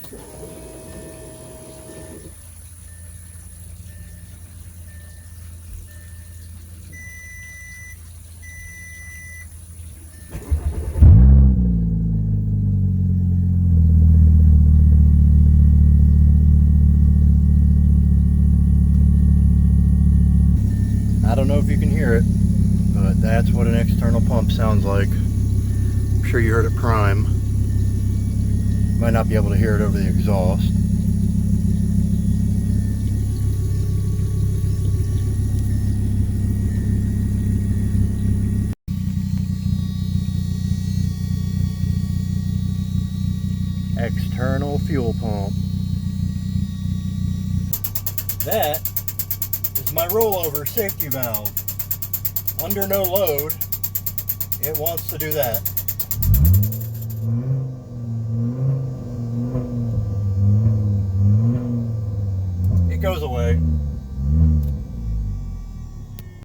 I don't know if you can hear it, but that's what an external pump sounds like. I'm sure you heard it prime. Might not be able to hear it over the exhaust. External fuel pump. That is my rollover safety valve. Under no load, it wants to do that. It goes away.